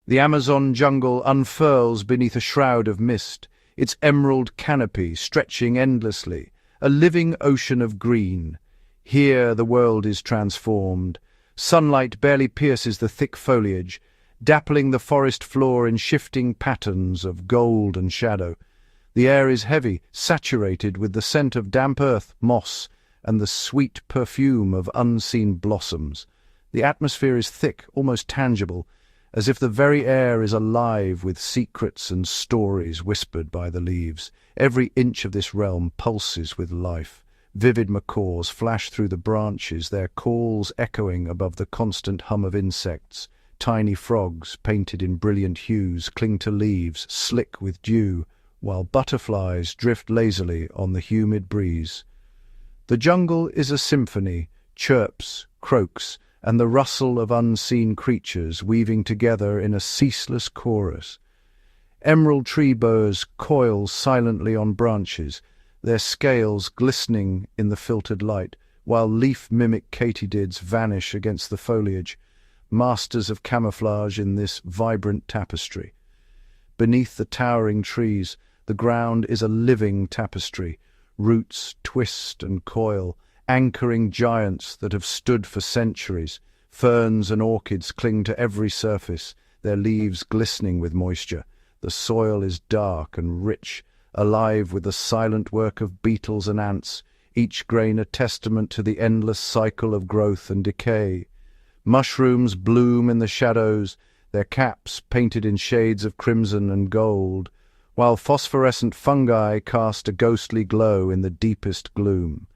The Amazon jungle unfurls beneath a shroud of mist, its emerald canopy stretching endlessly, a living ocean of green. Here the world is transformed. Sunlight barely pierces the thick foliage, dappling the forest floor in shifting patterns of gold and shadow. The air is heavy, saturated with the scent of damp earth, moss, and the sweet perfume of unseen blossoms. The atmosphere is thick, almost tangible, as if the very air is alive with secrets and stories whispered by the leaves. Every inch of this realm pulses with life. Vivid macaws flash through the branches, their calls echoing above the constant hum of insects. Tiny frogs, painted in brilliant hues, cling to leaves, slick with dew, while butterflies drift lazily on the humid breeze. The jungle is a symphony, chirps, croaks, and the rustle of unseen creatures weaving together in a ceaseless chorus. Emerald tree boas coil silently on branches, their scales glistening in the filtered light, while leaf-mimic katydids vanish against the foliage, masters of camouflage in this vibrant tapestry. Beneath the towering trees, the ground is a living tapestry. Roots twist and coil, anchoring giants that have stood for centuries. Ferns and orchids cling to every surface, their leaves glistening with moisture. The soil is dark and rich, alive with the silent work of beetles and ants, each grain a testament to the endless cycle of growth and decay. Mushrooms bloom in the shadows, their caps painted in shades of crimson and gold, while phosphorescent fungi cast a ghostly glow in the deepest gloom.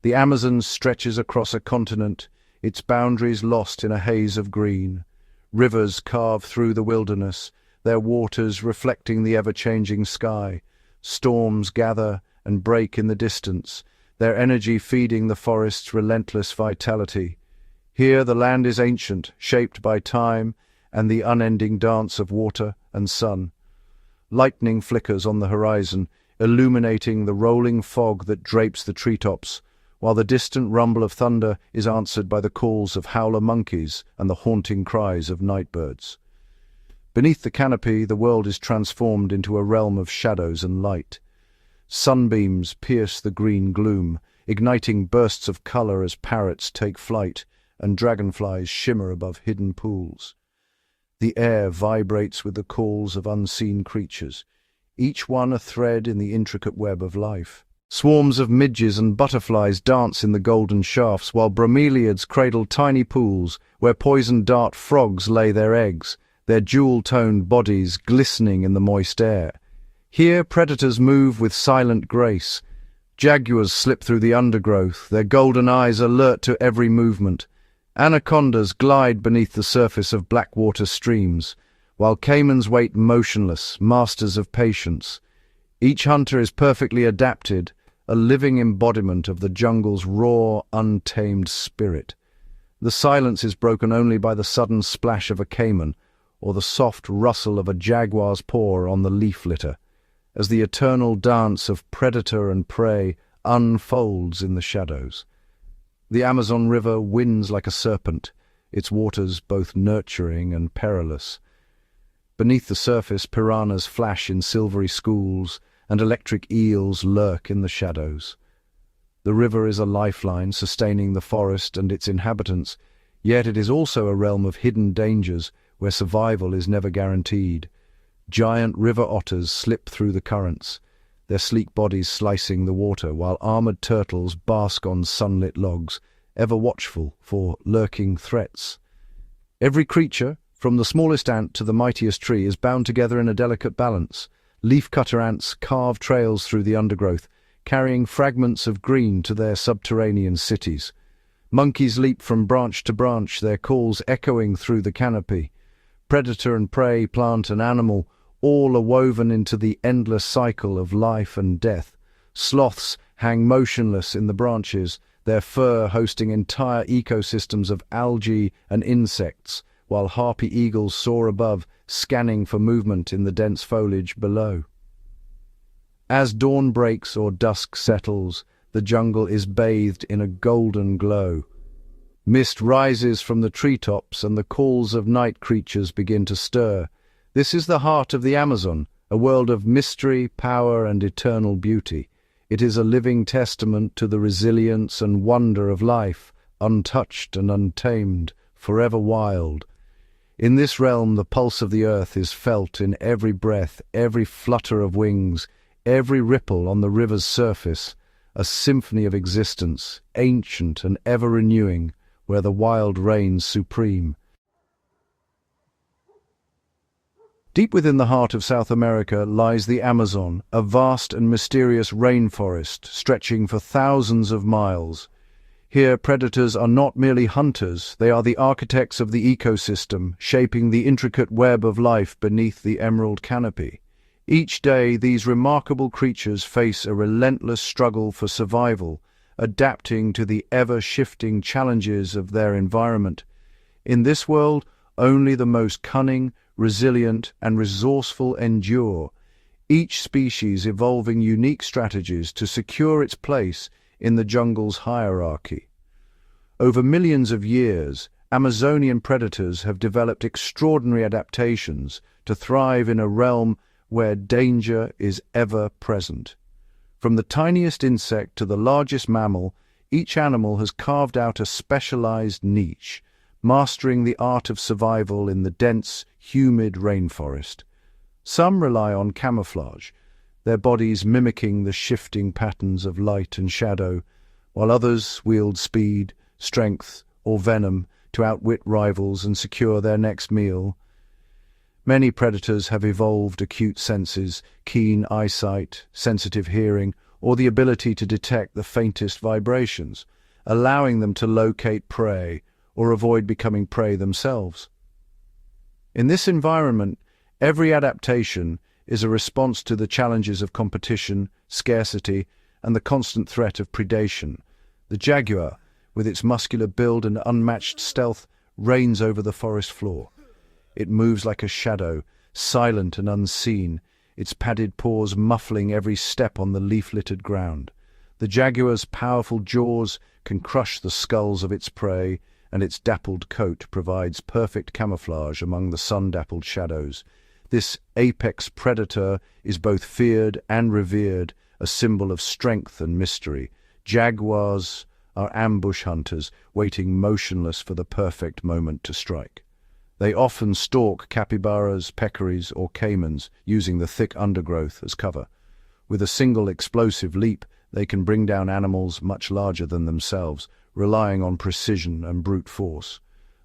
The Amazon stretches across a continent, its boundaries lost in a haze of green. Rivers carve through the wilderness, their waters reflecting the ever-changing sky. Storms gather and break in the distance, their energy feeding the forest's relentless vitality. Here the land is ancient, shaped by time and the unending dance of water and sun. Lightning flickers on the horizon, illuminating the rolling fog that drapes the treetops, while the distant rumble of thunder is answered by the calls of howler monkeys and the haunting cries of nightbirds. Beneath the canopy, the world is transformed into a realm of shadows and light. Sunbeams pierce the green gloom, igniting bursts of color as parrots take flight and dragonflies shimmer above hidden pools. The air vibrates with the calls of unseen creatures, each one a thread in the intricate web of life. Swarms of midges and butterflies dance in the golden shafts, while bromeliads cradle tiny pools where poison dart frogs lay their eggs, their jewel-toned bodies glistening in the moist air. Here predators move with silent grace. Jaguars slip through the undergrowth, their golden eyes alert to every movement. Anacondas glide beneath the surface of blackwater streams, while caimans wait motionless, masters of patience. Each hunter is perfectly adapted, a living embodiment of the jungle's raw, untamed spirit. The silence is broken only by the sudden splash of a caiman, or the soft rustle of a jaguar's paw on the leaf litter, as the eternal dance of predator and prey unfolds in the shadows. The Amazon River winds like a serpent, its waters both nurturing and perilous. Beneath the surface, piranhas flash in silvery schools, and electric eels lurk in the shadows. The river is a lifeline sustaining the forest and its inhabitants, yet it is also a realm of hidden dangers where survival is never guaranteed. Giant river otters slip through the currents, their sleek bodies slicing the water, while armored turtles bask on sunlit logs, ever watchful for lurking threats. Every creature, from the smallest ant to the mightiest tree, is bound together in a delicate balance. Leafcutter ants carve trails through the undergrowth, carrying fragments of green to their subterranean cities. Monkeys leap from branch to branch, their calls echoing through the canopy. Predator and prey, plant and animal, all are woven into the endless cycle of life and death. Sloths hang motionless in the branches, their fur hosting entire ecosystems of algae and insects, while harpy eagles soar above, scanning for movement in the dense foliage below. As dawn breaks or dusk settles, the jungle is bathed in a golden glow. Mist rises from the treetops and the calls of night creatures begin to stir. This is the heart of the Amazon, a world of mystery, power, and eternal beauty. It is a living testament to the resilience and wonder of life, untouched and untamed, forever wild. In this realm, the pulse of the earth is felt in every breath, every flutter of wings, every ripple on the river's surface, a symphony of existence, ancient and ever-renewing, where the wild reigns supreme. Deep within the heart of South America lies the Amazon, a vast and mysterious rainforest stretching for thousands of miles. Here, predators are not merely hunters, they are the architects of the ecosystem, shaping the intricate web of life beneath the emerald canopy. Each day, these remarkable creatures face a relentless struggle for survival, adapting to the ever-shifting challenges of their environment. In this world, only the most cunning, resilient, and resourceful endure, each species evolving unique strategies to secure its place in the jungle's hierarchy. Over millions of years, Amazonian predators have developed extraordinary adaptations to thrive in a realm where danger is ever present. From the tiniest insect to the largest mammal, each animal has carved out a specialized niche, mastering the art of survival in the dense, humid rainforest. Some rely on camouflage, their bodies mimicking the shifting patterns of light and shadow, while others wield speed, strength, or venom to outwit rivals and secure their next meal. Many predators have evolved acute senses, keen eyesight, sensitive hearing, or the ability to detect the faintest vibrations, allowing them to locate prey or avoid becoming prey themselves. In this environment, every adaptation is a response to the challenges of competition, scarcity, and the constant threat of predation. The jaguar, with its muscular build and unmatched stealth, reigns over the forest floor. It moves like a shadow, silent and unseen, its padded paws muffling every step on the leaf-littered ground. The jaguar's powerful jaws can crush the skulls of its prey, and its dappled coat provides perfect camouflage among the sun-dappled shadows. This apex predator is both feared and revered, a symbol of strength and mystery. Jaguars are ambush hunters, waiting motionless for the perfect moment to strike. They often stalk capybaras, peccaries, or caimans, using the thick undergrowth as cover. With a single explosive leap, they can bring down animals much larger than themselves, relying on precision and brute force.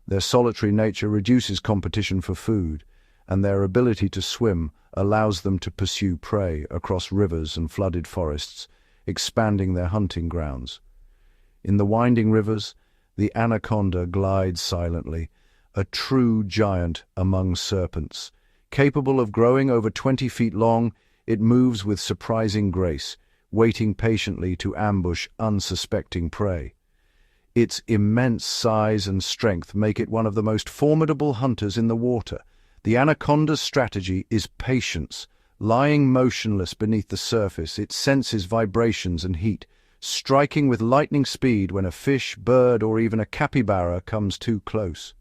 Their solitary nature reduces competition for food, and their ability to swim allows them to pursue prey across rivers and flooded forests, expanding their hunting grounds. In the winding rivers, the anaconda glides silently, a true giant among serpents. Capable of growing over 20 feet long, it moves with surprising grace, waiting patiently to ambush unsuspecting prey. Its immense size and strength make it one of the most formidable hunters in the water. The anaconda's strategy is patience. Lying motionless beneath the surface, it senses vibrations and heat, striking with lightning speed when a fish, bird, or even a capybara comes too close.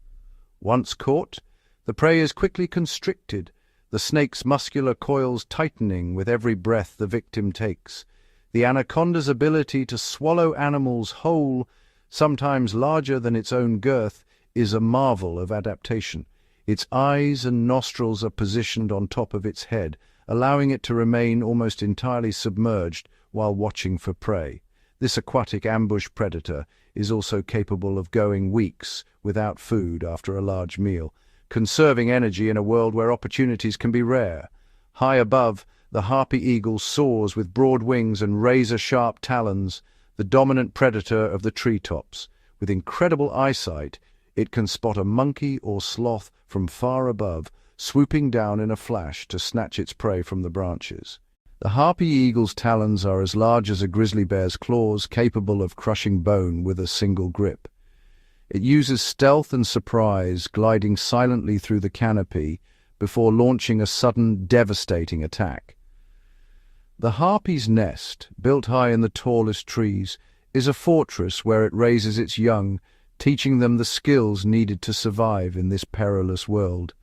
Once caught, the prey is quickly constricted, the snake's muscular coils tightening with every breath the victim takes. The anaconda's ability to swallow animals whole, sometimes larger than its own girth, is a marvel of adaptation. Its eyes and nostrils are positioned on top of its head, allowing it to remain almost entirely submerged while watching for prey. This aquatic ambush predator is also capable of going weeks without food after a large meal, conserving energy in a world where opportunities can be rare. High above, the harpy eagle soars with broad wings and razor-sharp talons, the dominant predator of the treetops. With incredible eyesight, it can spot a monkey or sloth from far above, swooping down in a flash to snatch its prey from the branches. The harpy eagle's talons are as large as a grizzly bear's claws, capable of crushing bone with a single grip. It uses stealth and surprise, gliding silently through the canopy before launching a sudden, devastating attack. The harpy's nest, built high in the tallest trees, is a fortress where it raises its young, teaching them the skills needed to survive in this perilous world.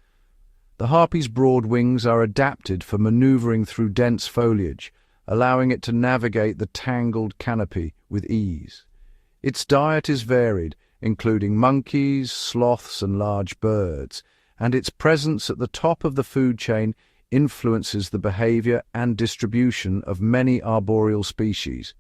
The harpy's broad wings are adapted for maneuvering through dense foliage, allowing it to navigate the tangled canopy with ease. Its diet is varied, including monkeys, sloths, and large birds, and its presence at the top of the food chain influences the behavior and distribution of many arboreal species.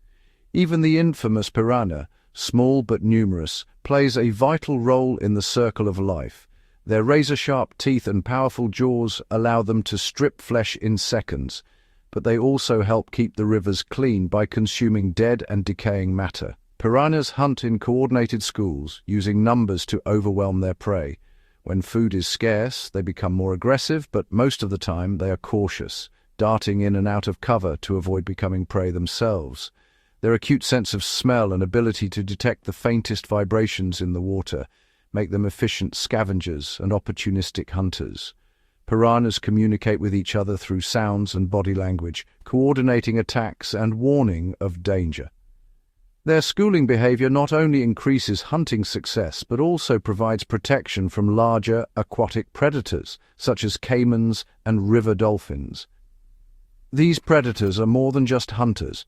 Even the infamous piranha, small but numerous, plays a vital role in the circle of life. Their razor-sharp teeth and powerful jaws allow them to strip flesh in seconds, but they also help keep the rivers clean by consuming dead and decaying matter. Piranhas hunt in coordinated schools, using numbers to overwhelm their prey. When food is scarce, they become more aggressive, but most of the time they are cautious, darting in and out of cover to avoid becoming prey themselves. Their acute sense of smell and ability to detect the faintest vibrations in the water make them efficient scavengers and opportunistic hunters. Piranhas communicate with each other through sounds and body language, coordinating attacks and warning of danger. Their schooling behavior not only increases hunting success, but also provides protection from larger aquatic predators, such as caimans and river dolphins. These predators are more than just hunters.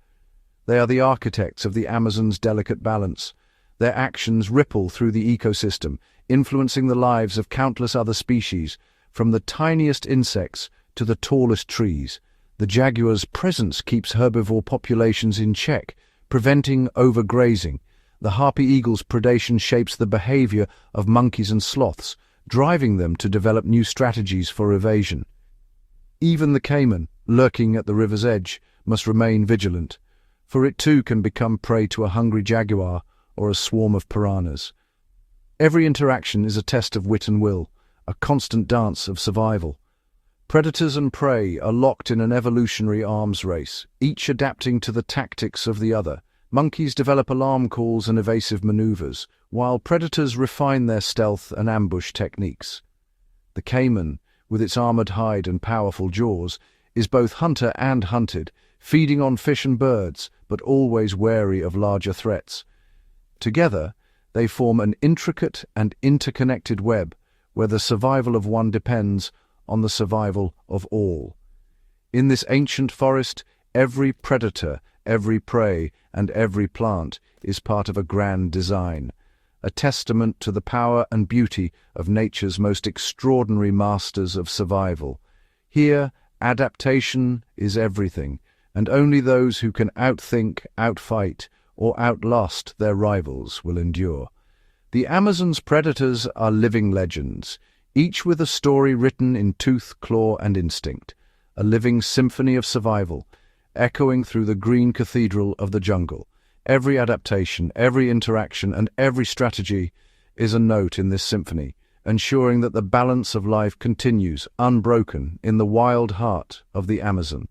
They are the architects of the Amazon's delicate balance. Their actions ripple through the ecosystem, influencing the lives of countless other species, from the tiniest insects to the tallest trees. The jaguar's presence keeps herbivore populations in check, preventing overgrazing. The harpy eagle's predation shapes the behavior of monkeys and sloths, driving them to develop new strategies for evasion. Even the caiman, lurking at the river's edge, must remain vigilant, for it too can become prey to a hungry jaguar or a swarm of piranhas. Every interaction is a test of wit and will, a constant dance of survival. Predators and prey are locked in an evolutionary arms race, each adapting to the tactics of the other. Monkeys develop alarm calls and evasive maneuvers, while predators refine their stealth and ambush techniques. The caiman, with its armored hide and powerful jaws, is both hunter and hunted, feeding on fish and birds, but always wary of larger threats. Together, they form an intricate and interconnected web, where the survival of one depends on the survival of all. In this ancient forest, every predator, every prey, and every plant is part of a grand design, a testament to the power and beauty of nature's most extraordinary masters of survival. Here, adaptation is everything, and only those who can outthink, outfight, or outlast their rivals will endure. The Amazon's predators are living legends, each with a story written in tooth, claw, and instinct, a living symphony of survival, echoing through the green cathedral of the jungle. Every adaptation, every interaction, and every strategy is a note in this symphony, ensuring that the balance of life continues unbroken in the wild heart of the Amazon.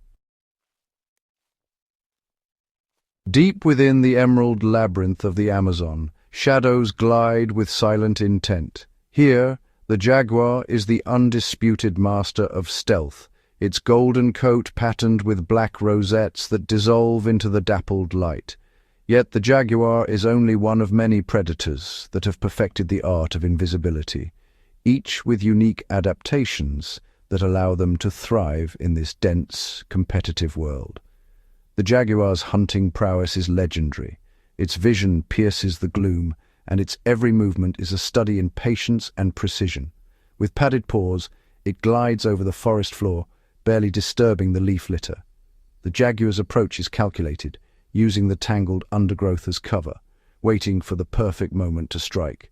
Deep within the emerald labyrinth of the Amazon, shadows glide with silent intent. Here, the jaguar is the undisputed master of stealth, its golden coat patterned with black rosettes that dissolve into the dappled light. Yet the jaguar is only one of many predators that have perfected the art of invisibility, each with unique adaptations that allow them to thrive in this dense, competitive world. The jaguar's hunting prowess is legendary. Its vision pierces the gloom, and its every movement is a study in patience and precision. With padded paws, it glides over the forest floor, barely disturbing the leaf litter. The jaguar's approach is calculated, using the tangled undergrowth as cover, waiting for the perfect moment to strike.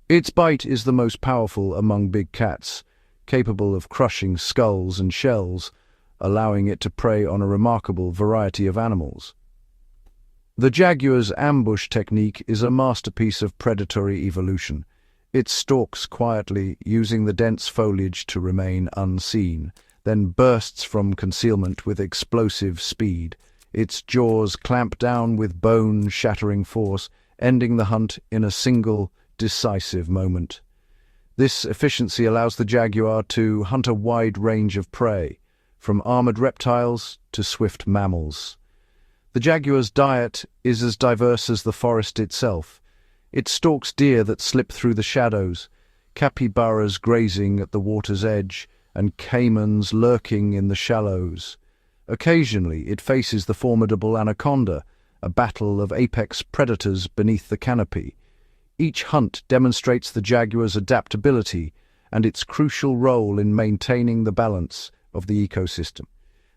Its bite is the most powerful among big cats, capable of crushing skulls and shells, allowing it to prey on a remarkable variety of animals. The jaguar's ambush technique is a masterpiece of predatory evolution. It stalks quietly, using the dense foliage to remain unseen, then bursts from concealment with explosive speed. Its jaws clamp down with bone-shattering force, ending the hunt in a single, decisive moment. This efficiency allows the jaguar to hunt a wide range of prey, from armored reptiles to swift mammals. The jaguar's diet is as diverse as the forest itself. It stalks deer that slip through the shadows, capybaras grazing at the water's edge, and caimans lurking in the shallows. Occasionally, it faces the formidable anaconda, a battle of apex predators beneath the canopy. Each hunt demonstrates the jaguar's adaptability and its crucial role in maintaining the balance of the ecosystem.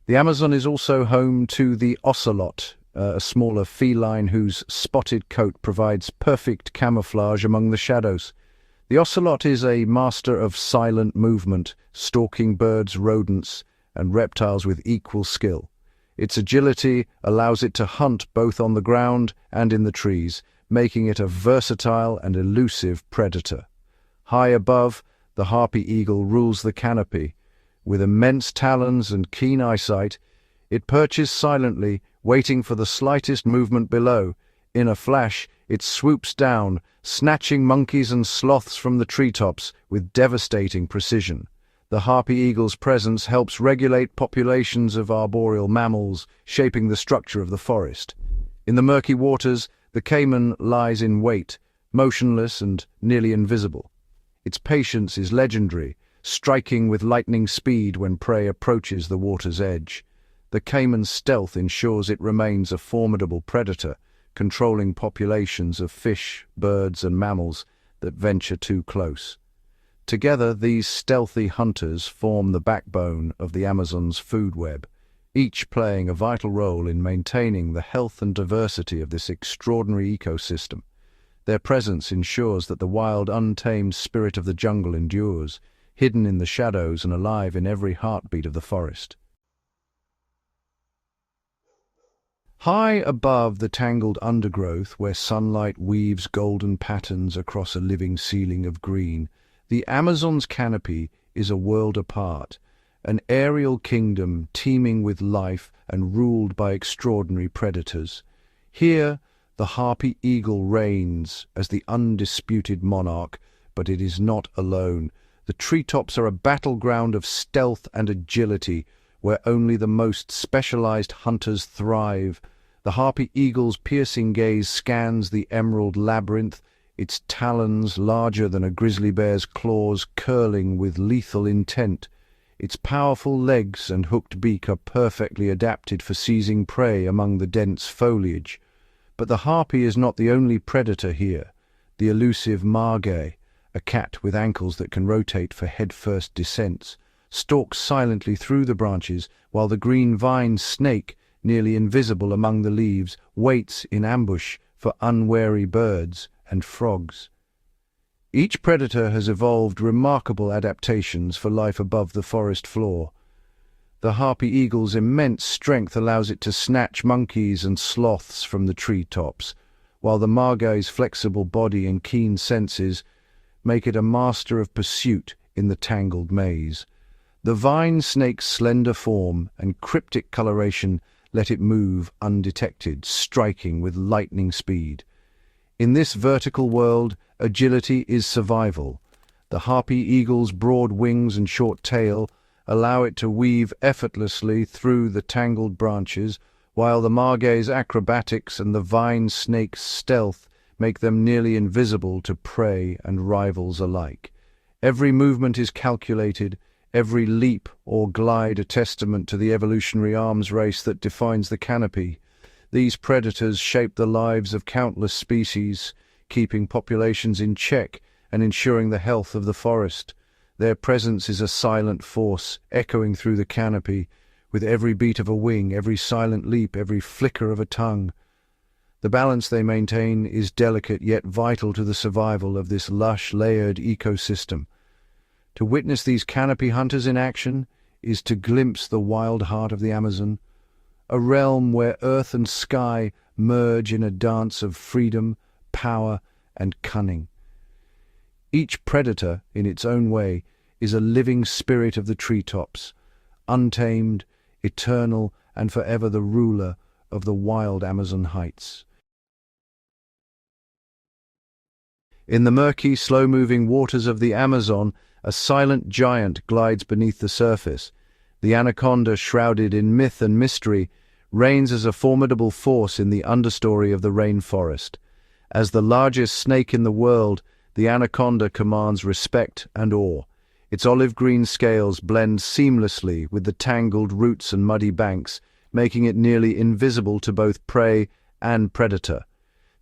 The Amazon is also home to the ocelot, a smaller feline whose spotted coat provides perfect camouflage among the shadows. The ocelot is a master of silent movement, stalking birds, rodents, and reptiles with equal skill. Its agility allows it to hunt both on the ground and in the trees, making it a versatile and elusive predator. High above, the harpy eagle rules the canopy. With immense talons and keen eyesight, it perches silently, waiting for the slightest movement below. In a flash, it swoops down, snatching monkeys and sloths from the treetops with devastating precision. The harpy eagle's presence helps regulate populations of arboreal mammals, shaping the structure of the forest. In the murky waters, the caiman lies in wait, motionless and nearly invisible. Its patience is legendary, striking with lightning speed when prey approaches the water's edge. The caiman's stealth ensures it remains a formidable predator, controlling populations of fish, birds, and mammals that venture too close. Together, these stealthy hunters form the backbone of the Amazon's food web, each playing a vital role in maintaining the health and diversity of this extraordinary ecosystem. Their presence ensures that the wild, untamed spirit of the jungle endures, hidden in the shadows and alive in every heartbeat of the forest. High above the tangled undergrowth, where sunlight weaves golden patterns across a living ceiling of green, the Amazon's canopy is a world apart, an aerial kingdom teeming with life and ruled by extraordinary predators. Here, the harpy eagle reigns as the undisputed monarch, but it is not alone. The treetops are a battleground of stealth and agility, where only the most specialized hunters thrive. The harpy eagle's piercing gaze scans the emerald labyrinth, its talons, larger than a grizzly bear's claws, curling with lethal intent. Its powerful legs and hooked beak are perfectly adapted for seizing prey among the dense foliage. But the harpy is not the only predator here. The elusive margay, a cat with ankles that can rotate for head-first descents, stalks silently through the branches, while the green vine snake, nearly invisible among the leaves, waits in ambush for unwary birds and frogs. Each predator has evolved remarkable adaptations for life above the forest floor. The harpy eagle's immense strength allows it to snatch monkeys and sloths from the treetops, while the margay's flexible body and keen senses make it a master of pursuit in the tangled maze. The vine snake's slender form and cryptic coloration let it move undetected, striking with lightning speed. In this vertical world, agility is survival. The harpy eagle's broad wings and short tail allow it to weave effortlessly through the tangled branches, while the margay's acrobatics and the vine snake's stealth make them nearly invisible to prey and rivals alike. Every movement is calculated, every leap or glide a testament to the evolutionary arms race that defines the canopy. These predators shape the lives of countless species, keeping populations in check and ensuring the health of the forest. Their presence is a silent force, echoing through the canopy, with every beat of a wing, every silent leap, every flicker of a tongue. The balance they maintain is delicate yet vital to the survival of this lush, layered ecosystem. To witness these canopy hunters in action is to glimpse the wild heart of the Amazon, a realm where earth and sky merge in a dance of freedom, power, and cunning. Each predator, in its own way, is a living spirit of the treetops, untamed, eternal, and forever the ruler of the wild Amazon heights. In the murky, slow-moving waters of the Amazon, a silent giant glides beneath the surface. The anaconda, shrouded in myth and mystery, reigns as a formidable force in the understory of the rainforest. As the largest snake in the world, the anaconda commands respect and awe. Its olive-green scales blend seamlessly with the tangled roots and muddy banks, making it nearly invisible to both prey and predator.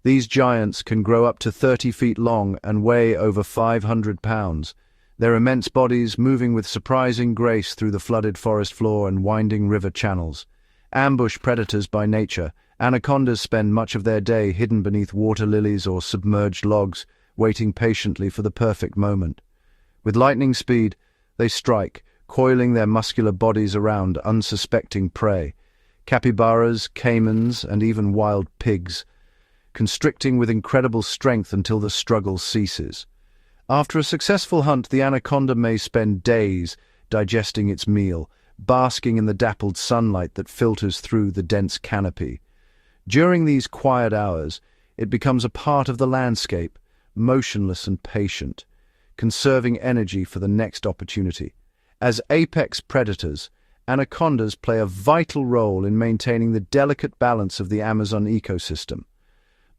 These giants can grow up to 30 feet long and weigh over 500 pounds. Their immense bodies moving with surprising grace through the flooded forest floor and winding river channels. Ambush predators by nature, anacondas spend much of their day hidden beneath water lilies or submerged logs, waiting patiently for the perfect moment. With lightning speed, they strike, coiling their muscular bodies around unsuspecting prey. Capybaras, caimans, and even wild pigs, constricting with incredible strength until the struggle ceases. After a successful hunt, the anaconda may spend days digesting its meal, basking in the dappled sunlight that filters through the dense canopy. During these quiet hours, it becomes a part of the landscape, motionless and patient, conserving energy for the next opportunity. As apex predators, anacondas play a vital role in maintaining the delicate balance of the Amazon ecosystem.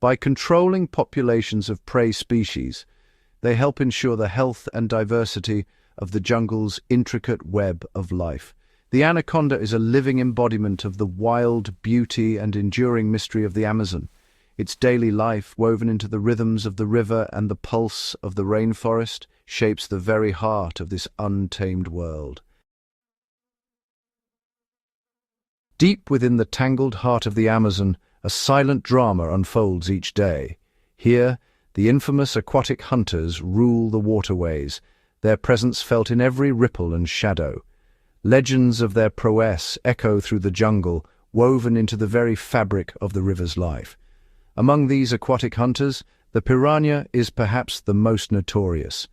By controlling populations of prey species, they help ensure the health and diversity of the jungle's intricate web of life. The anaconda is a living embodiment of the wild beauty and enduring mystery of the Amazon. Its daily life, woven into the rhythms of the river and the pulse of the rainforest, shapes the very heart of this untamed world. Deep within the tangled heart of the Amazon, a silent drama unfolds each day. Here, the infamous aquatic hunters rule the waterways, their presence felt in every ripple and shadow. Legends of their prowess echo through the jungle, woven into the very fabric of the river's life. Among these aquatic hunters, the piranha is perhaps the most notorious.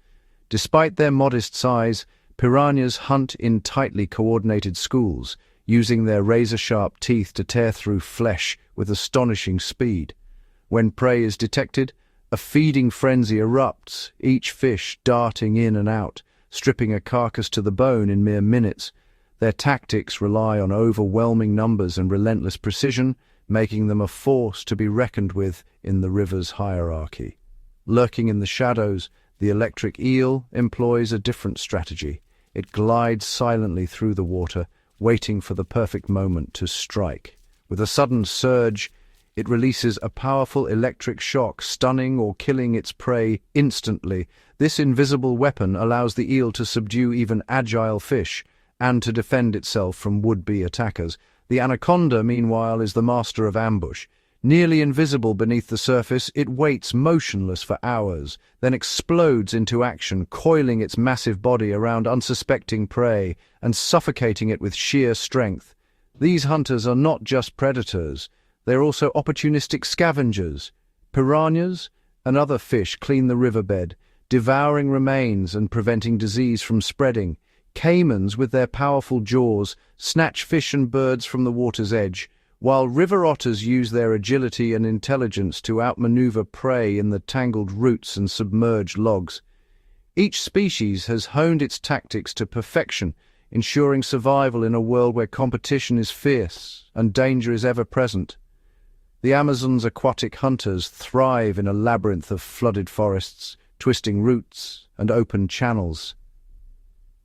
Despite their modest size, piranhas hunt in tightly coordinated schools, using their razor-sharp teeth to tear through flesh with astonishing speed. When prey is detected, a feeding frenzy erupts, each fish darting in and out, stripping a carcass to the bone in mere minutes. Their tactics rely on overwhelming numbers and relentless precision, making them a force to be reckoned with in the river's hierarchy. Lurking in the shadows, the electric eel employs a different strategy. It glides silently through the water, waiting for the perfect moment to strike. With a sudden surge, it releases a powerful electric shock, stunning or killing its prey instantly. This invisible weapon allows the eel to subdue even agile fish and to defend itself from would-be attackers. The anaconda, meanwhile, is the master of ambush. Nearly invisible beneath the surface, it waits motionless for hours, then explodes into action, coiling its massive body around unsuspecting prey and suffocating it with sheer strength. These hunters are not just predators, they're also opportunistic scavengers. Piranhas and other fish clean the riverbed, devouring remains and preventing disease from spreading. Caimans, with their powerful jaws, snatch fish and birds from the water's edge, while river otters use their agility and intelligence to outmaneuver prey in the tangled roots and submerged logs. Each species has honed its tactics to perfection, ensuring survival in a world where competition is fierce and danger is ever present. The Amazon's aquatic hunters thrive in a labyrinth of flooded forests, twisting roots and open channels.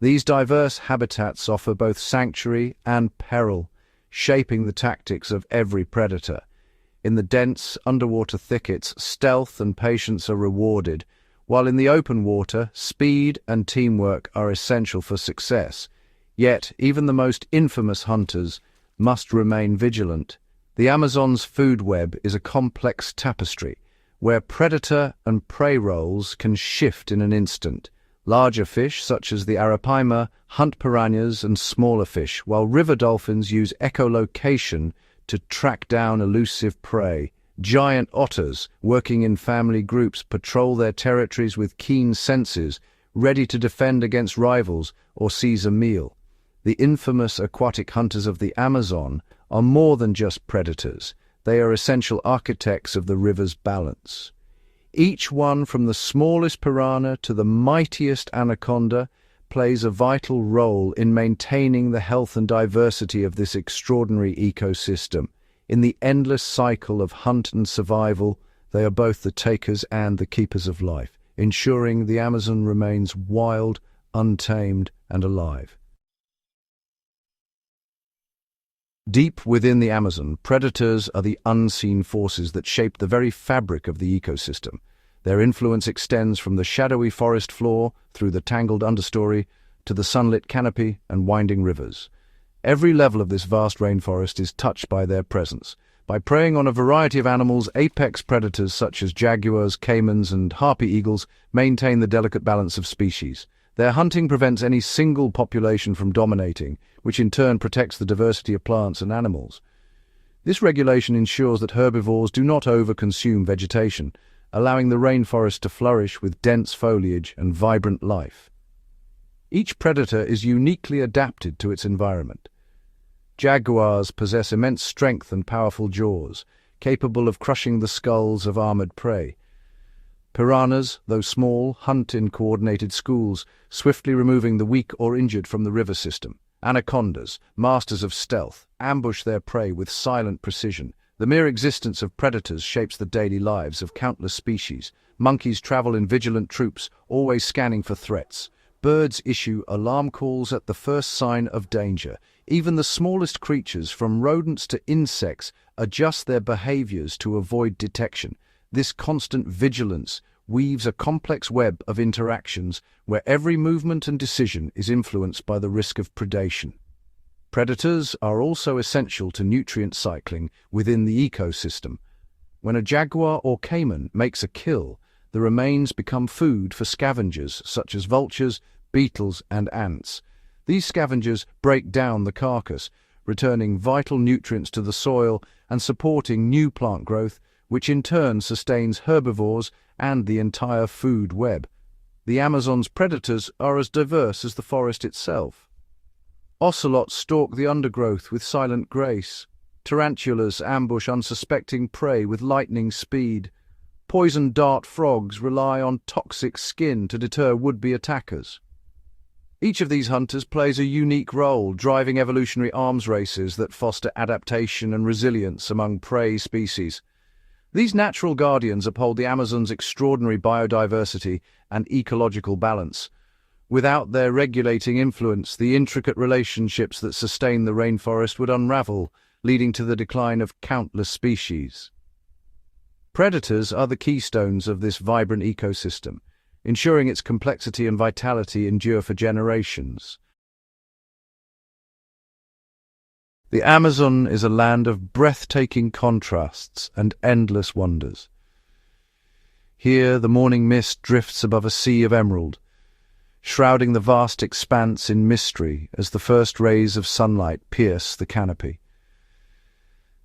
These diverse habitats offer both sanctuary and peril, shaping the tactics of every predator. In the dense underwater thickets, stealth and patience are rewarded, while in the open water, speed and teamwork are essential for success. Yet, even the most infamous hunters must remain vigilant. The Amazon's food web is a complex tapestry, where predator and prey roles can shift in an instant. Larger fish, such as the arapaima, hunt piranhas and smaller fish, while river dolphins use echolocation to track down elusive prey. Giant otters, working in family groups, patrol their territories with keen senses, ready to defend against rivals or seize a meal. The infamous aquatic hunters of the Amazon are more than just predators. They are essential architects of the river's balance. Each one, from the smallest piranha to the mightiest anaconda, plays a vital role in maintaining the health and diversity of this extraordinary ecosystem. In the endless cycle of hunt and survival, They are both the takers and the keepers of life, ensuring the Amazon remains wild, untamed, and alive. Deep within the Amazon, predators are the unseen forces that shape the very fabric of the ecosystem. Their influence extends from the shadowy forest floor through the tangled understory to the sunlit canopy and winding rivers. Every level of this vast rainforest is touched by their presence. By preying on a variety of animals, apex predators such as jaguars, caimans, and harpy eagles maintain the delicate balance of species. Their hunting prevents any single population from dominating, which in turn protects the diversity of plants and animals. This regulation ensures that herbivores do not overconsume vegetation, allowing the rainforest to flourish with dense foliage and vibrant life. Each predator is uniquely adapted to its environment. Jaguars possess immense strength and powerful jaws, capable of crushing the skulls of armored prey. Piranhas, though small, hunt in coordinated schools, swiftly removing the weak or injured from the river system. Anacondas, masters of stealth, ambush their prey with silent precision. The mere existence of predators shapes the daily lives of countless species. Monkeys travel in vigilant troops, always scanning for threats. Birds issue alarm calls at the first sign of danger. Even the smallest creatures, from rodents to insects, adjust their behaviors to avoid detection. This constant vigilance weaves a complex web of interactions where every movement and decision is influenced by the risk of predation. Predators are also essential to nutrient cycling within the ecosystem. When a jaguar or caiman makes a kill, the remains become food for scavengers such as vultures, beetles, and ants. These scavengers break down the carcass, returning vital nutrients to the soil and supporting new plant growth, which in turn sustains herbivores and the entire food web. The Amazon's predators are as diverse as the forest itself. Ocelots stalk the undergrowth with silent grace. Tarantulas ambush unsuspecting prey with lightning speed. Poison dart frogs rely on toxic skin to deter would-be attackers. Each of these hunters plays a unique role, driving evolutionary arms races that foster adaptation and resilience among prey species. These natural guardians uphold the Amazon's extraordinary biodiversity and ecological balance. Without their regulating influence, the intricate relationships that sustain the rainforest would unravel, leading to the decline of countless species. Predators are the keystones of this vibrant ecosystem, ensuring its complexity and vitality endure for generations. The Amazon is a land of breathtaking contrasts and endless wonders. Here the morning mist drifts above a sea of emerald, shrouding the vast expanse in mystery as the first rays of sunlight pierce the canopy.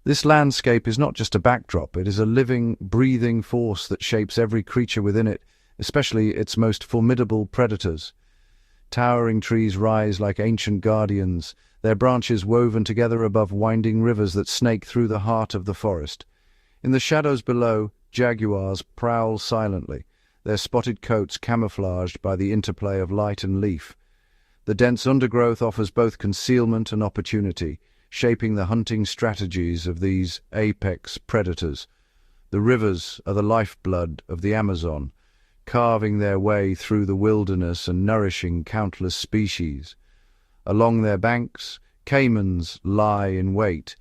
This landscape is not just a backdrop, it is a living, breathing force that shapes every creature within it, especially its most formidable predators. Towering trees rise like ancient guardians, their branches woven together above winding rivers that snake through the heart of the forest. In the shadows below, jaguars prowl silently, their spotted coats camouflaged by the interplay of light and leaf. The dense undergrowth offers both concealment and opportunity, shaping the hunting strategies of these apex predators. The rivers are the lifeblood of the Amazon, carving their way through the wilderness and nourishing countless species. Along their banks, caimans lie in wait,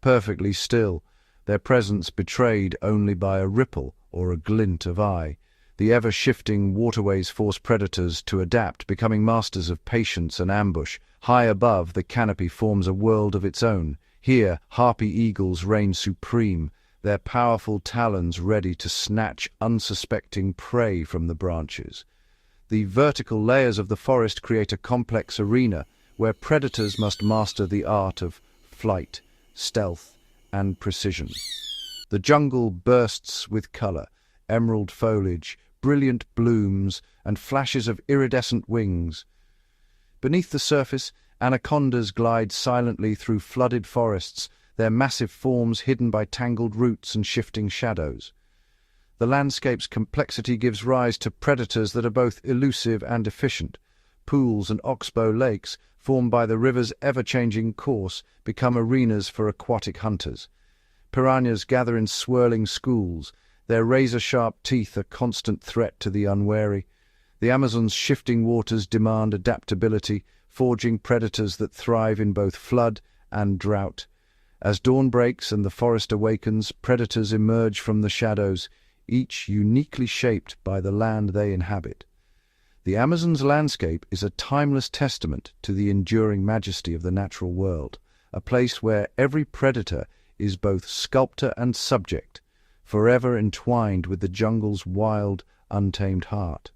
perfectly still, their presence betrayed only by a ripple or a glint of eye. The ever-shifting waterways force predators to adapt, becoming masters of patience and ambush. High above, the canopy forms a world of its own. Here, harpy eagles reign supreme, their powerful talons ready to snatch unsuspecting prey from the branches. The vertical layers of the forest create a complex arena where predators must master the art of flight, stealth, and precision. The jungle bursts with color, emerald foliage, brilliant blooms, and flashes of iridescent wings. Beneath the surface, anacondas glide silently through flooded forests, their massive forms hidden by tangled roots and shifting shadows. The landscape's complexity gives rise to predators that are both elusive and efficient. Pools and oxbow lakes, formed by the river's ever-changing course, become arenas for aquatic hunters. Piranhas gather in swirling schools, Their razor-sharp teeth a constant threat to the unwary. The Amazon's shifting waters demand adaptability, forging predators that thrive in both flood and drought. As dawn breaks and the forest awakens, predators emerge from the shadows, each uniquely shaped by the land they inhabit. The Amazon's landscape is a timeless testament to the enduring majesty of the natural world, a place where every predator is both sculptor and subject, forever entwined with the jungle's wild, untamed heart.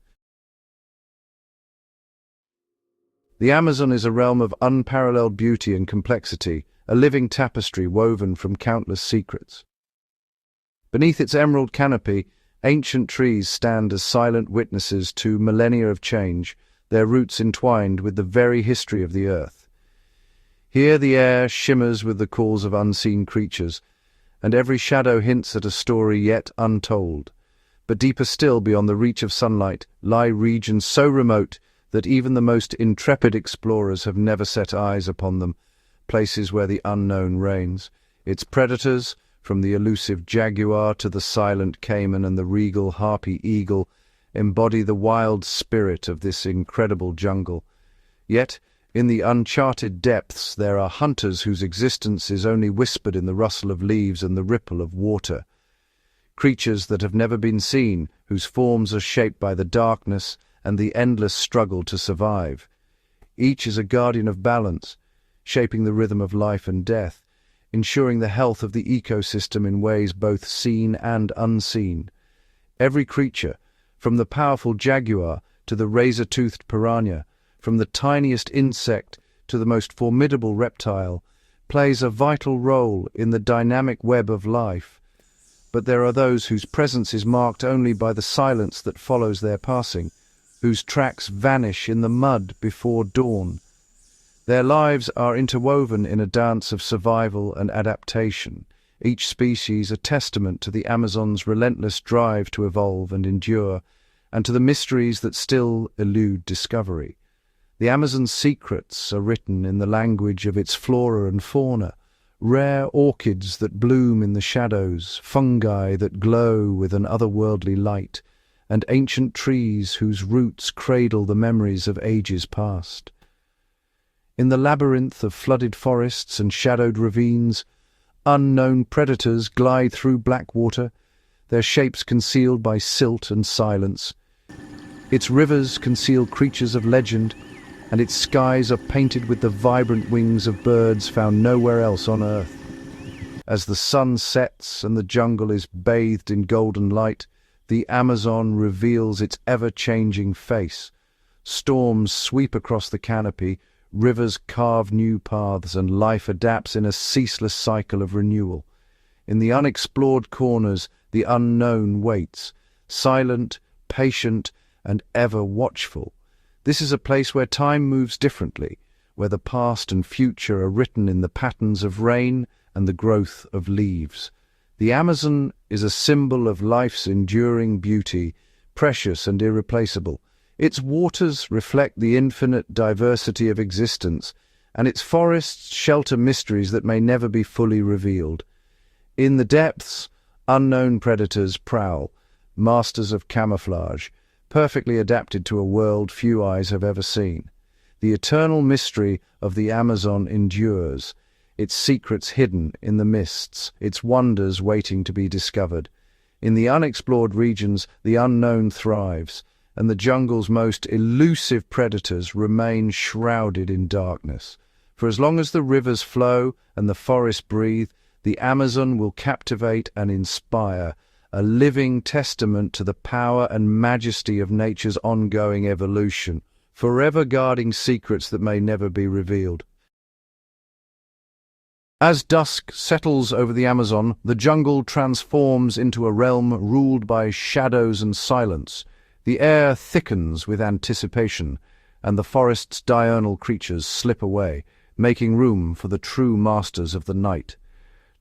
The Amazon is a realm of unparalleled beauty and complexity, a living tapestry woven from countless secrets. Beneath its emerald canopy, ancient trees stand as silent witnesses to millennia of change, their roots entwined with the very history of the earth. Here the air shimmers with the calls of unseen creatures, and every shadow hints at a story yet untold. But deeper still, beyond the reach of sunlight, lie regions so remote that even the most intrepid explorers have never set eyes upon them, places where the unknown reigns. Its predators, from the elusive jaguar to the silent caiman and the regal harpy eagle, embody the wild spirit of this incredible jungle. Yet, in the uncharted depths, there are hunters whose existence is only whispered in the rustle of leaves and the ripple of water. Creatures that have never been seen, whose forms are shaped by the darkness and the endless struggle to survive. Each is a guardian of balance, shaping the rhythm of life and death, ensuring the health of the ecosystem in ways both seen and unseen. Every creature, from the powerful jaguar to the razor-toothed piranha, from the tiniest insect to the most formidable reptile, plays a vital role in the dynamic web of life. But there are those whose presence is marked only by the silence that follows their passing, whose tracks vanish in the mud before dawn. Their lives are interwoven in a dance of survival and adaptation, each species a testament to the Amazon's relentless drive to evolve and endure, and to the mysteries that still elude discovery. The Amazon's secrets are written in the language of its flora and fauna, rare orchids that bloom in the shadows, fungi that glow with an otherworldly light, and ancient trees whose roots cradle the memories of ages past. In the labyrinth of flooded forests and shadowed ravines, unknown predators glide through black water, their shapes concealed by silt and silence. Its rivers conceal creatures of legend, and its skies are painted with the vibrant wings of birds found nowhere else on earth. As the sun sets and the jungle is bathed in golden light, the Amazon reveals its ever-changing face. Storms sweep across the canopy, rivers carve new paths, and life adapts in a ceaseless cycle of renewal. In the unexplored corners, the unknown waits, silent, patient, and ever watchful. This is a place where time moves differently, where the past and future are written in the patterns of rain and the growth of leaves. The Amazon is a symbol of life's enduring beauty, precious and irreplaceable. Its waters reflect the infinite diversity of existence, and its forests shelter mysteries that may never be fully revealed. In the depths, unknown predators prowl, masters of camouflage, perfectly adapted to a world few eyes have ever seen. The eternal mystery of the Amazon endures, its secrets hidden in the mists, its wonders waiting to be discovered. In the unexplored regions, the unknown thrives, and the jungle's most elusive predators remain shrouded in darkness. For as long as the rivers flow and the forests breathe, the Amazon will captivate and inspire, a living testament to the power and majesty of nature's ongoing evolution, forever guarding secrets that may never be revealed. As dusk settles over the Amazon, the jungle transforms into a realm ruled by shadows and silence. The air thickens with anticipation, and the forest's diurnal creatures slip away, making room for the true masters of the night.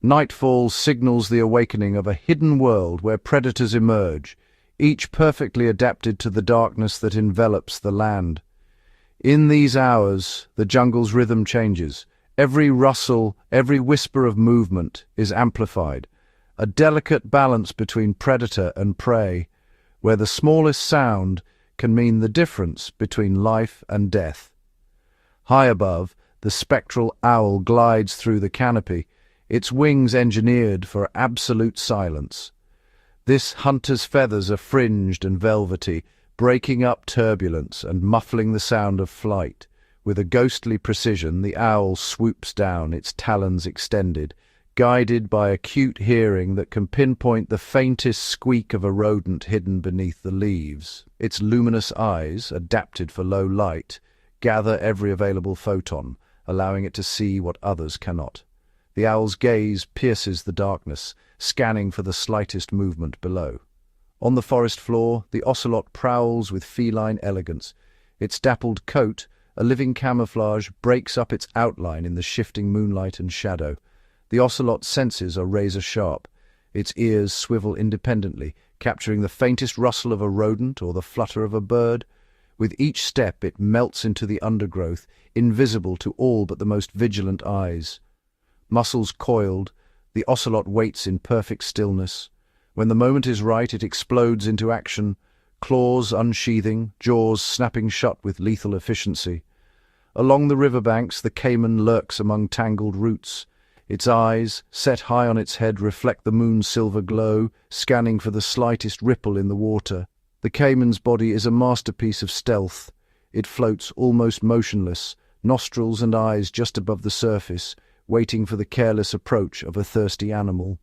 Nightfall signals the awakening of a hidden world where predators emerge, each perfectly adapted to the darkness that envelops the land. In these hours, the jungle's rhythm changes. Every rustle, every whisper of movement is amplified, a delicate balance between predator and prey, where the smallest sound can mean the difference between life and death. High above, the spectral owl glides through the canopy, its wings engineered for absolute silence. This hunter's feathers are fringed and velvety, breaking up turbulence and muffling the sound of flight. With a ghostly precision, the owl swoops down, its talons extended, guided by acute hearing that can pinpoint the faintest squeak of a rodent hidden beneath the leaves. Its luminous eyes, adapted for low light, gather every available photon, allowing it to see what others cannot. The owl's gaze pierces the darkness, scanning for the slightest movement below. On the forest floor, the ocelot prowls with feline elegance. Its dappled coat, a living camouflage, breaks up its outline in the shifting moonlight and shadow. The ocelot's senses are razor-sharp. Its ears swivel independently, capturing the faintest rustle of a rodent or the flutter of a bird. With each step it melts into the undergrowth, invisible to all but the most vigilant eyes. Muscles coiled, the ocelot waits in perfect stillness. When the moment is right, it explodes into action, claws unsheathing, jaws snapping shut with lethal efficiency. Along the riverbanks, the caiman lurks among tangled roots. Its eyes, set high on its head, reflect the moon's silver glow, scanning for the slightest ripple in the water. The caiman's body is a masterpiece of stealth. It floats almost motionless, nostrils and eyes just above the surface, waiting for the careless approach of a thirsty animal.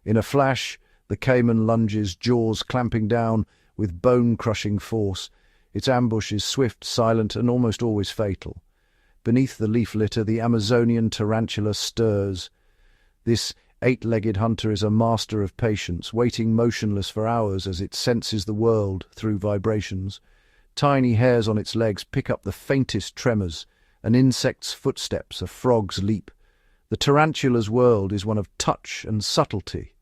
In a flash, the caiman lunges, jaws clamping down with bone-crushing force. Its ambush is swift, silent, and almost always fatal. Beneath the leaf litter, the Amazonian tarantula stirs. This eight-legged hunter is a master of patience, waiting motionless for hours as it senses the world through vibrations. Tiny hairs on its legs pick up the faintest tremors, an insect's footsteps, a frog's leap. The tarantula's world is one of touch and subtlety.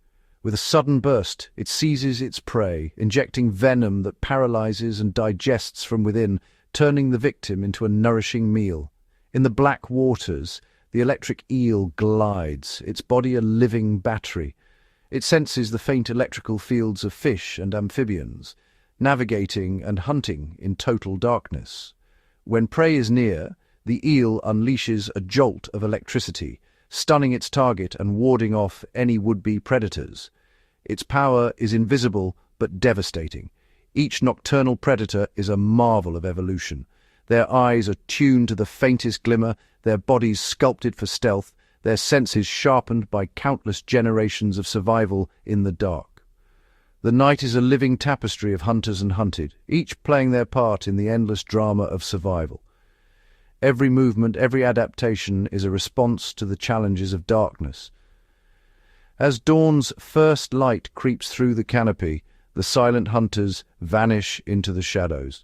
With a sudden burst, it seizes its prey, injecting venom that paralyzes and digests from within, turning the victim into a nourishing meal. In the black waters, the electric eel glides, its body a living battery. It senses the faint electrical fields of fish and amphibians, navigating and hunting in total darkness. When prey is near, the eel unleashes a jolt of electricity, stunning its target and warding off any would-be predators. Its power is invisible but devastating. Each nocturnal predator is a marvel of evolution. Their eyes are tuned to the faintest glimmer, their bodies sculpted for stealth, their senses sharpened by countless generations of survival in the dark. The night is a living tapestry of hunters and hunted, each playing their part in the endless drama of survival. Every movement, every adaptation is a response to the challenges of darkness. As dawn's first light creeps through the canopy, the silent hunters vanish into the shadows.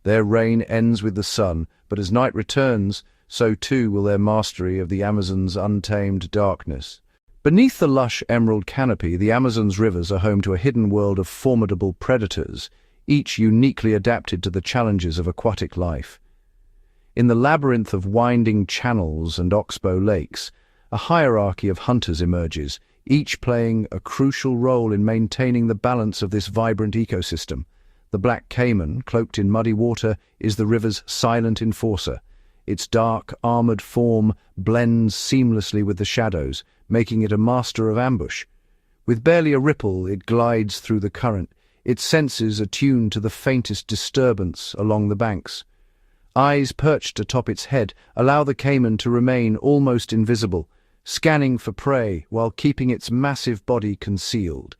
Their reign ends with the sun, but as night returns, so too will their mastery of the Amazon's untamed darkness. Beneath the lush emerald canopy, the Amazon's rivers are home to a hidden world of formidable predators, each uniquely adapted to the challenges of aquatic life. In the labyrinth of winding channels and oxbow lakes, a hierarchy of hunters emerges, each playing a crucial role in maintaining the balance of this vibrant ecosystem. The black caiman, cloaked in muddy water, is the river's silent enforcer. Its dark, armored form blends seamlessly with the shadows, making it a master of ambush. With barely a ripple, it glides through the current, its senses attuned to the faintest disturbance along the banks. Eyes perched atop its head allow the caiman to remain almost invisible, scanning for prey while keeping its massive body concealed.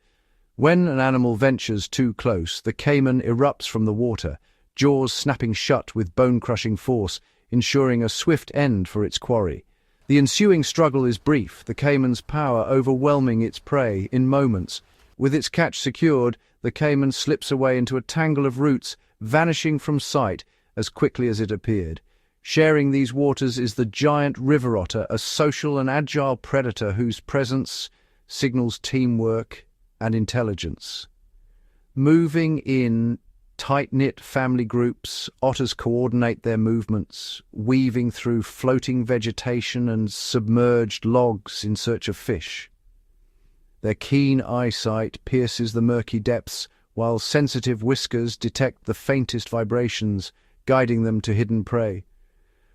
When an animal ventures too close, the caiman erupts from the water, jaws snapping shut with bone-crushing force, ensuring a swift end for its quarry. The ensuing struggle is brief, the caiman's power overwhelming its prey in moments. With its catch secured, the caiman slips away into a tangle of roots, vanishing from sight as quickly as it appeared. Sharing these waters is the giant river otter, a social and agile predator whose presence signals teamwork and intelligence. Moving in tight-knit family groups, otters coordinate their movements, weaving through floating vegetation and submerged logs in search of fish. Their keen eyesight pierces the murky depths, while sensitive whiskers detect the faintest vibrations, guiding them to hidden prey.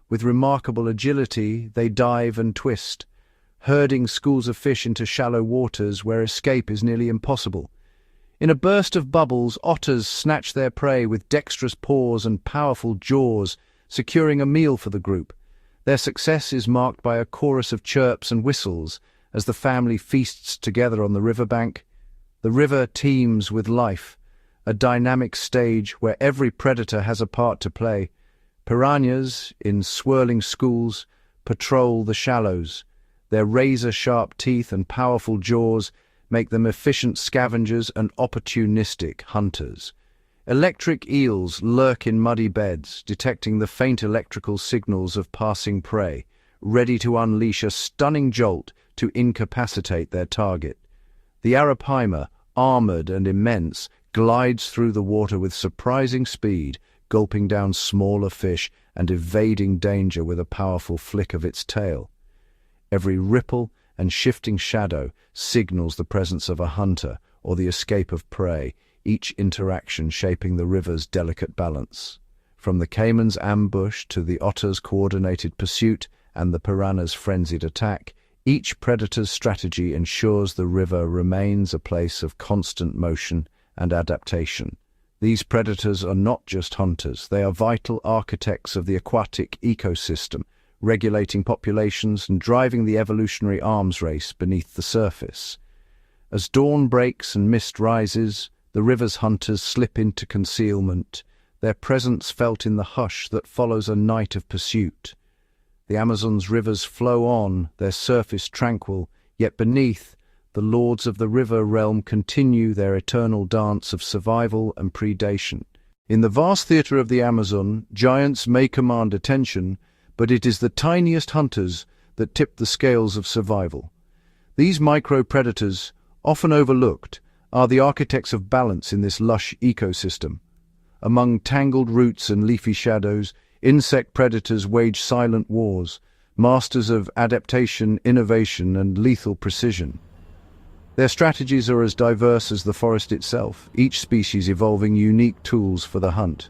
With remarkable agility, they dive and twist, herding schools of fish into shallow waters where escape is nearly impossible. In a burst of bubbles, otters snatch their prey with dexterous paws and powerful jaws, securing a meal for the group. Their success is marked by a chorus of chirps and whistles as the family feasts together on the riverbank. The river teems with life, a dynamic stage where every predator has a part to play. Piranhas, in swirling schools, patrol the shallows. Their razor-sharp teeth and powerful jaws make them efficient scavengers and opportunistic hunters. Electric eels lurk in muddy beds, detecting the faint electrical signals of passing prey, ready to unleash a stunning jolt to incapacitate their target. The arapaima, armored and immense, glides through the water with surprising speed, gulping down smaller fish and evading danger with a powerful flick of its tail. Every ripple and shifting shadow signals the presence of a hunter or the escape of prey, each interaction shaping the river's delicate balance. From the caiman's ambush to the otter's coordinated pursuit and the piranha's frenzied attack, each predator's strategy ensures the river remains a place of constant motion and adaptation. These predators are not just hunters, they are vital architects of the aquatic ecosystem, regulating populations and driving the evolutionary arms race beneath the surface. As dawn breaks and mist rises, the river's hunters slip into concealment, their presence felt in the hush that follows a night of pursuit. The Amazon's rivers flow on, their surface tranquil, yet beneath, the lords of the river realm continue their eternal dance of survival and predation. In the vast theatre of the Amazon, giants may command attention, but it is the tiniest hunters that tip the scales of survival. These micro-predators, often overlooked, are the architects of balance in this lush ecosystem. Among tangled roots and leafy shadows, insect predators wage silent wars, masters of adaptation, innovation, and lethal precision. Their strategies are as diverse as the forest itself, each species evolving unique tools for the hunt.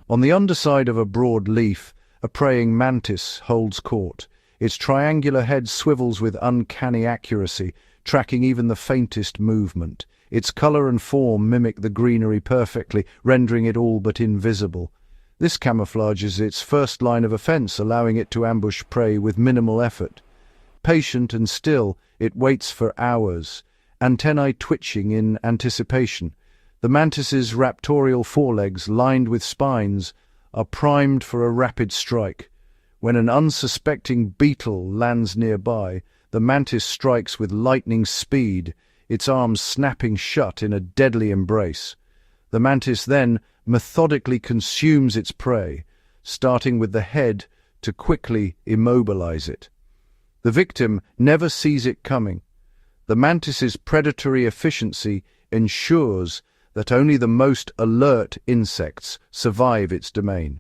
On the underside of a broad leaf, a praying mantis holds court. Its triangular head swivels with uncanny accuracy, tracking even the faintest movement. Its color and form mimic the greenery perfectly, rendering it all but invisible. This camouflage is its first line of offense, allowing it to ambush prey with minimal effort. Patient and still, it waits for hours, antennae twitching in anticipation. The mantis's raptorial forelegs, lined with spines, are primed for a rapid strike. When an unsuspecting beetle lands nearby, the mantis strikes with lightning speed, its arms snapping shut in a deadly embrace. The mantis then methodically consumes its prey, starting with the head to quickly immobilize it. The victim never sees it coming. The mantis's predatory efficiency ensures that only the most alert insects survive its domain.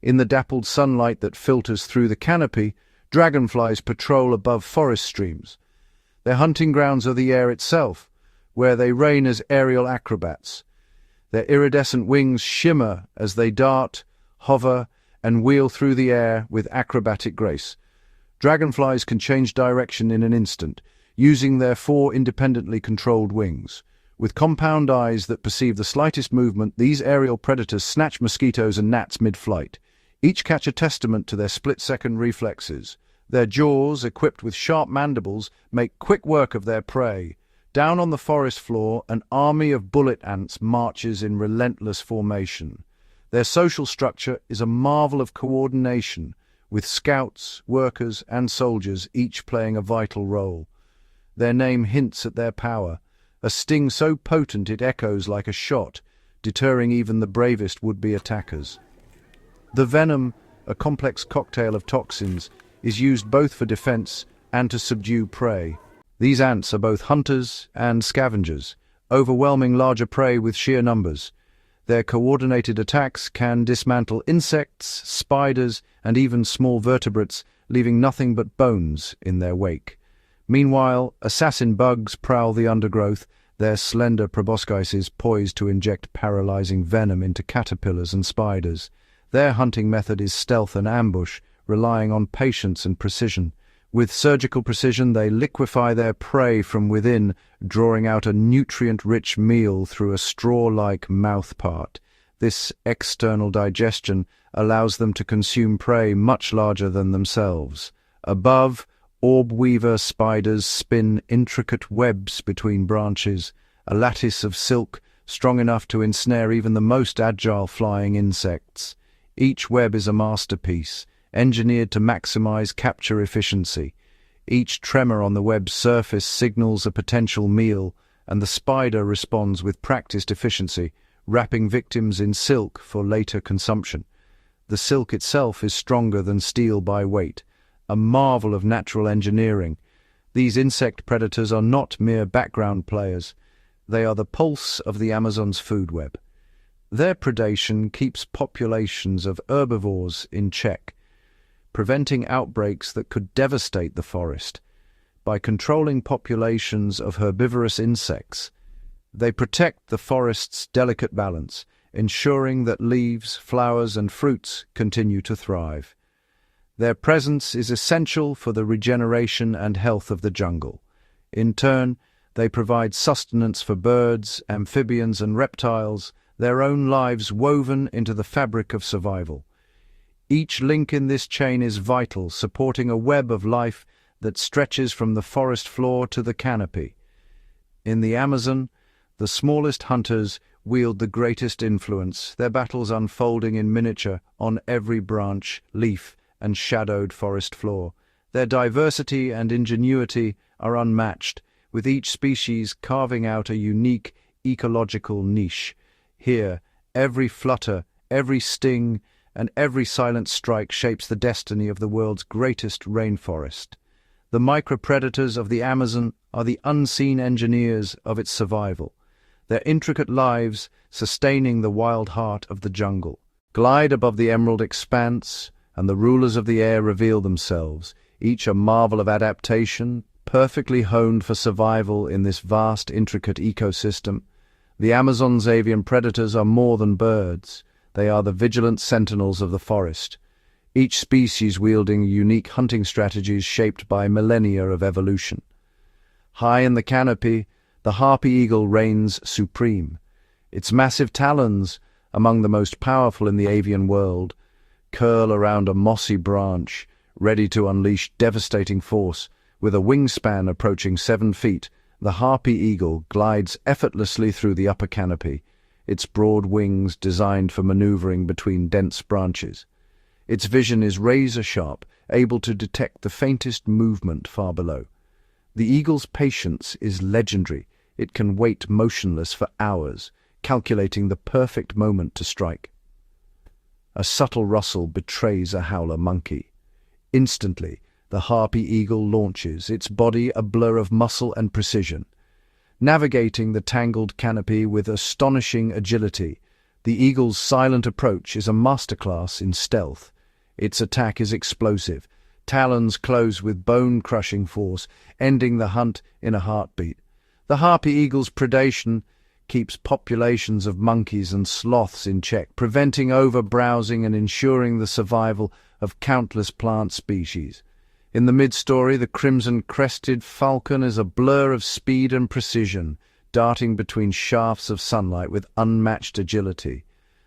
In the dappled sunlight that filters through the canopy, dragonflies patrol above forest streams. Their hunting grounds are the air itself, where they reign as aerial acrobats. Their iridescent wings shimmer as they dart, hover, and wheel through the air with acrobatic grace. Dragonflies can change direction in an instant, using their 4 independently controlled wings. With compound eyes that perceive the slightest movement, these aerial predators snatch mosquitoes and gnats mid-flight. Each catch a testament to their split-second reflexes. Their jaws, equipped with sharp mandibles, make quick work of their prey. Down on the forest floor, an army of bullet ants marches in relentless formation. Their social structure is a marvel of coordination, with scouts, workers, and soldiers each playing a vital role. Their name hints at their power, a sting so potent it echoes like a shot, deterring even the bravest would-be attackers. The venom, a complex cocktail of toxins, is used both for defense and to subdue prey. These ants are both hunters and scavengers, overwhelming larger prey with sheer numbers. Their coordinated attacks can dismantle insects, spiders, and even small vertebrates, leaving nothing but bones in their wake. Meanwhile, assassin bugs prowl the undergrowth, their slender proboscises poised to inject paralyzing venom into caterpillars and spiders. Their hunting method is stealth and ambush, relying on patience and precision. With surgical precision, they liquefy their prey from within, drawing out a nutrient-rich meal through a straw-like mouthpart. This external digestion allows them to consume prey much larger than themselves. Above, orb-weaver spiders spin intricate webs between branches, a lattice of silk strong enough to ensnare even the most agile flying insects. Each web is a masterpiece, engineered to maximize capture efficiency. Each tremor on the web's surface signals a potential meal, and the spider responds with practiced efficiency, wrapping victims in silk for later consumption. The silk itself is stronger than steel by weight, a marvel of natural engineering. These insect predators are not mere background players. They are the pulse of the Amazon's food web. Their predation keeps populations of herbivores in check, preventing outbreaks that could devastate the forest. By controlling populations of herbivorous insects, they protect the forest's delicate balance, ensuring that leaves, flowers, and fruits continue to thrive. Their presence is essential for the regeneration and health of the jungle. In turn, they provide sustenance for birds, amphibians, and reptiles, their own lives woven into the fabric of survival. Each link in this chain is vital, supporting a web of life that stretches from the forest floor to the canopy. In the Amazon, the smallest hunters wield the greatest influence, their battles unfolding in miniature on every branch, leaf, and shadowed forest floor. Their diversity and ingenuity are unmatched, with each species carving out a unique ecological niche. Here, every flutter, every sting, and every silent strike shapes the destiny of the world's greatest rainforest. The micropredators of the Amazon are the unseen engineers of its survival, their intricate lives sustaining the wild heart of the jungle. Glide above the emerald expanse, and the rulers of the air reveal themselves, each a marvel of adaptation, perfectly honed for survival in this vast, intricate ecosystem. The Amazon's avian predators are more than birds. They are the vigilant sentinels of the forest, each species wielding unique hunting strategies shaped by millennia of evolution. High in the canopy, the harpy eagle reigns supreme. Its massive talons, among the most powerful in the avian world, curl around a mossy branch, ready to unleash devastating force. With a wingspan approaching 7 feet, the harpy eagle glides effortlessly through the upper canopy, its broad wings designed for maneuvering between dense branches. Its vision is razor-sharp, able to detect the faintest movement far below. The eagle's patience is legendary. It can wait motionless for hours, calculating the perfect moment to strike. A subtle rustle betrays a howler monkey. Instantly, the harpy eagle launches, its body a blur of muscle and precision. Navigating the tangled canopy with astonishing agility, the eagle's silent approach is a masterclass in stealth. Its attack is explosive, talons close with bone-crushing force, ending the hunt in a heartbeat. The harpy eagle's predation keeps populations of monkeys and sloths in check, preventing over-browsing and ensuring the survival of countless plant species. In the mid-story, the crimson-crested falcon is a blur of speed and precision, darting between shafts of sunlight with unmatched agility.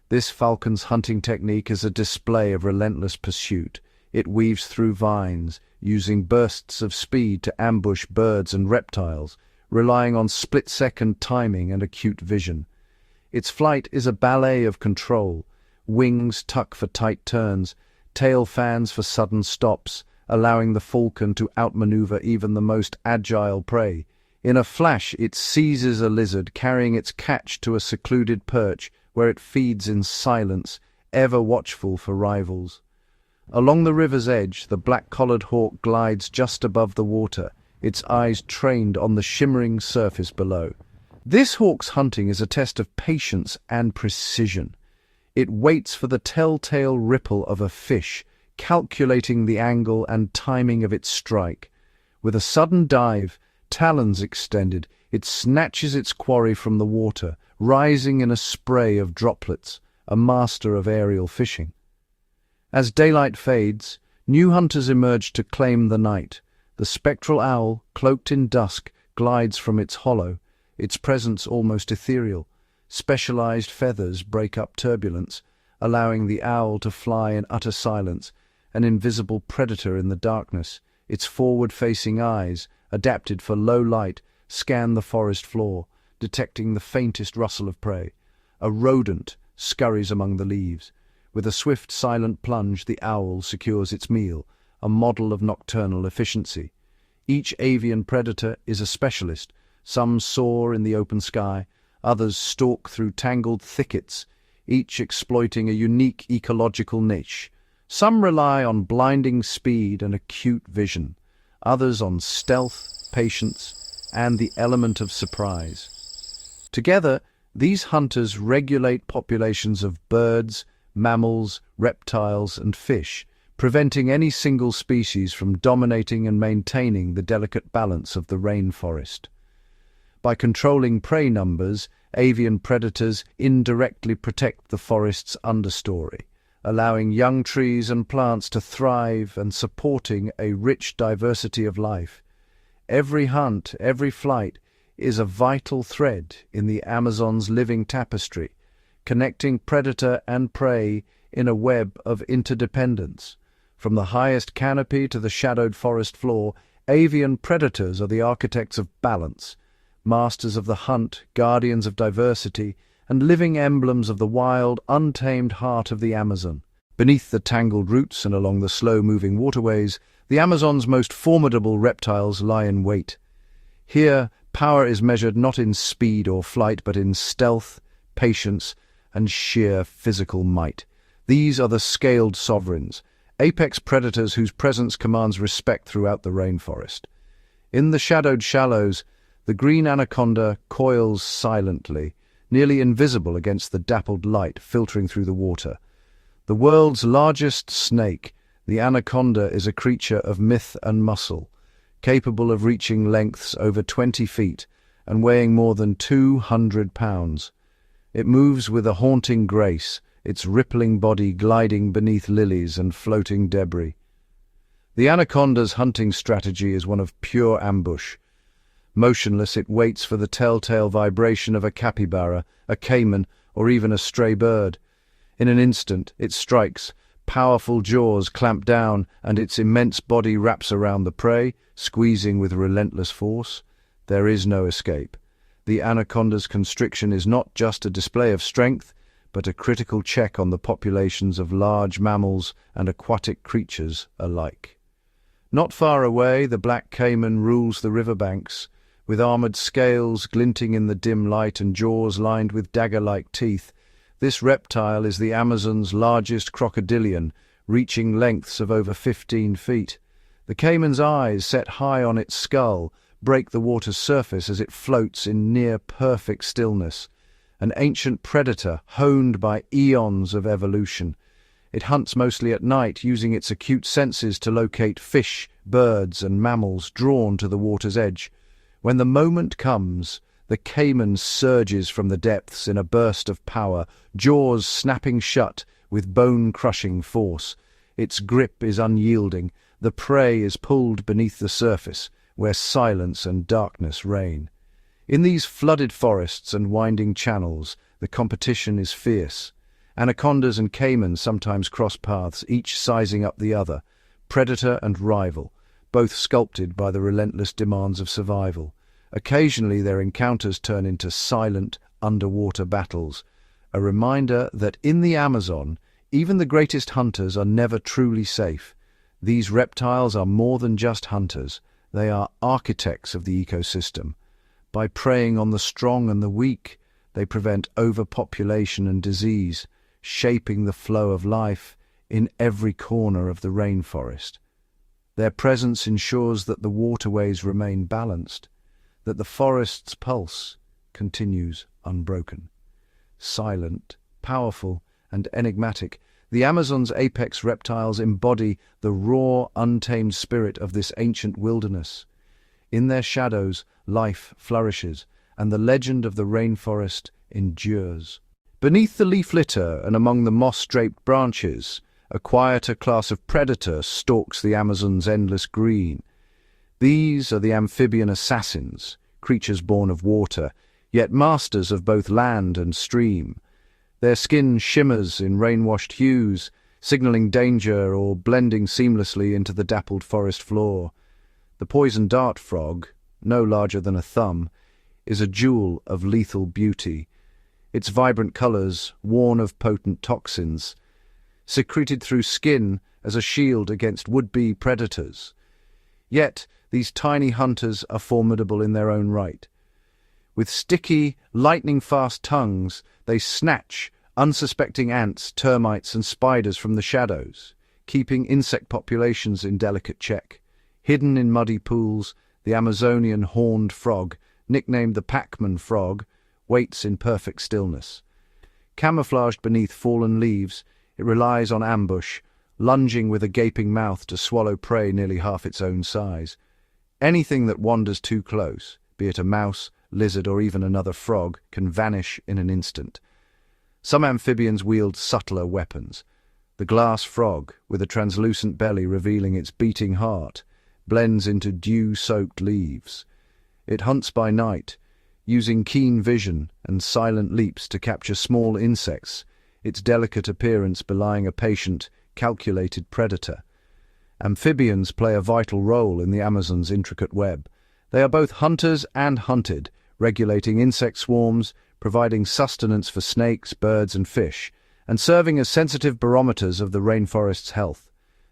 This falcon's hunting technique is a display of relentless pursuit. It weaves through vines, using bursts of speed to ambush birds and reptiles, relying on split-second timing and acute vision. Its flight is a ballet of control. Wings tuck for tight turns, tail fans for sudden stops, allowing the falcon to outmaneuver even the most agile prey. In a flash, it seizes a lizard, carrying its catch to a secluded perch, where it feeds in silence, ever watchful for rivals. Along the river's edge, the black-collared hawk glides just above the water, its eyes trained on the shimmering surface below. This hawk's hunting is a test of patience and precision. It waits for the telltale ripple of a fish, calculating the angle and timing of its strike. With a sudden dive, talons extended, it snatches its quarry from the water, rising in a spray of droplets, a master of aerial fishing. As daylight fades, new hunters emerge to claim the night. The spectral owl, cloaked in dusk, glides from its hollow, its presence almost ethereal. Specialized feathers break up turbulence, allowing the owl to fly in utter silence, an invisible predator in the darkness. Its forward-facing eyes, adapted for low light, scan the forest floor, detecting the faintest rustle of prey. A rodent scurries among the leaves. With a swift, silent plunge, the owl secures its meal, a model of nocturnal efficiency. Each avian predator is a specialist. Some soar in the open sky, others stalk through tangled thickets, each exploiting a unique ecological niche. Some rely on blinding speed and acute vision, others on stealth, patience, and the element of surprise. Together, these hunters regulate populations of birds, mammals, reptiles, and fish, preventing any single species from dominating and maintaining the delicate balance of the rainforest. By controlling prey numbers, avian predators indirectly protect the forest's understory, allowing young trees and plants to thrive and supporting a rich diversity of life. Every hunt, every flight, is a vital thread in the Amazon's living tapestry, connecting predator and prey in a web of interdependence. From the highest canopy to the shadowed forest floor, avian predators are the architects of balance, masters of the hunt, guardians of diversity, and living emblems of the wild, untamed heart of the Amazon. Beneath the tangled roots and along the slow-moving waterways, the Amazon's most formidable reptiles lie in wait. Here, power is measured not in speed or flight, but in stealth, patience, and sheer physical might. These are the scaled sovereigns, apex predators whose presence commands respect throughout the rainforest. In the shadowed shallows, the green anaconda coils silently, nearly invisible against the dappled light filtering through the water. The world's largest snake, the anaconda is a creature of myth and muscle, capable of reaching lengths over 20 feet and weighing more than 200 pounds. It moves with a haunting grace, its rippling body gliding beneath lilies and floating debris. The anaconda's hunting strategy is one of pure ambush. Motionless, it waits for the telltale vibration of a capybara, a caiman, or even a stray bird. In an instant, it strikes. Powerful jaws clamp down, and its immense body wraps around the prey, squeezing with relentless force. There is no escape. The anaconda's constriction is not just a display of strength, but a critical check on the populations of large mammals and aquatic creatures alike. Not far away, the black caiman rules the riverbanks, with armored scales glinting in the dim light and jaws lined with dagger-like teeth. This reptile is the Amazon's largest crocodilian, reaching lengths of over 15 feet. The caiman's eyes, set high on its skull, break the water's surface as it floats in near-perfect stillness. An ancient predator honed by eons of evolution. It hunts mostly at night, using its acute senses to locate fish, birds, and mammals drawn to the water's edge. When the moment comes, the caiman surges from the depths in a burst of power, jaws snapping shut with bone-crushing force. Its grip is unyielding. The prey is pulled beneath the surface, where silence and darkness reign. In these flooded forests and winding channels, the competition is fierce. Anacondas and caimans sometimes cross paths, each sizing up the other, predator and rival, both sculpted by the relentless demands of survival. Occasionally their encounters turn into silent, underwater battles, a reminder that in the Amazon, even the greatest hunters are never truly safe. These reptiles are more than just hunters. They are architects of the ecosystem. By preying on the strong and the weak, they prevent overpopulation and disease, shaping the flow of life in every corner of the rainforest. Their presence ensures that the waterways remain balanced, that the forest's pulse continues unbroken. Silent, powerful, and enigmatic, The Amazon's apex reptiles embody the raw, untamed spirit of this ancient wilderness. In their shadows, life flourishes, and the legend of the rainforest endures. Beneath the leaf litter and among the moss-draped branches, a quieter class of predator stalks the Amazon's endless green. These are the amphibian assassins, creatures born of water, yet masters of both land and stream. Their skin shimmers in rain-washed hues, signaling danger or blending seamlessly into the dappled forest floor. The poison dart frog, no larger than a thumb, is a jewel of lethal beauty. Its vibrant colors, worn of potent toxins, secreted through skin as a shield against would-be predators. Yet, these tiny hunters are formidable in their own right. With sticky, lightning-fast tongues, they snatch unsuspecting ants, termites, and spiders from the shadows, keeping insect populations in delicate check. Hidden in muddy pools, the Amazonian horned frog, nicknamed the Pac-Man frog, waits in perfect stillness. Camouflaged beneath fallen leaves, it relies on ambush, lunging with a gaping mouth to swallow prey nearly half its own size. Anything that wanders too close, be it a mouse, lizard, or even another frog, can vanish in an instant. Some amphibians wield subtler weapons. The glass frog, with a translucent belly revealing its beating heart, blends into dew-soaked leaves. It hunts by night, using keen vision and silent leaps to capture small insects, its delicate appearance belying a patient, calculated predator. Amphibians play a vital role in the Amazon's intricate web. They are both hunters and hunted, regulating insect swarms, providing sustenance for snakes, birds, and fish, and serving as sensitive barometers of the rainforest's health.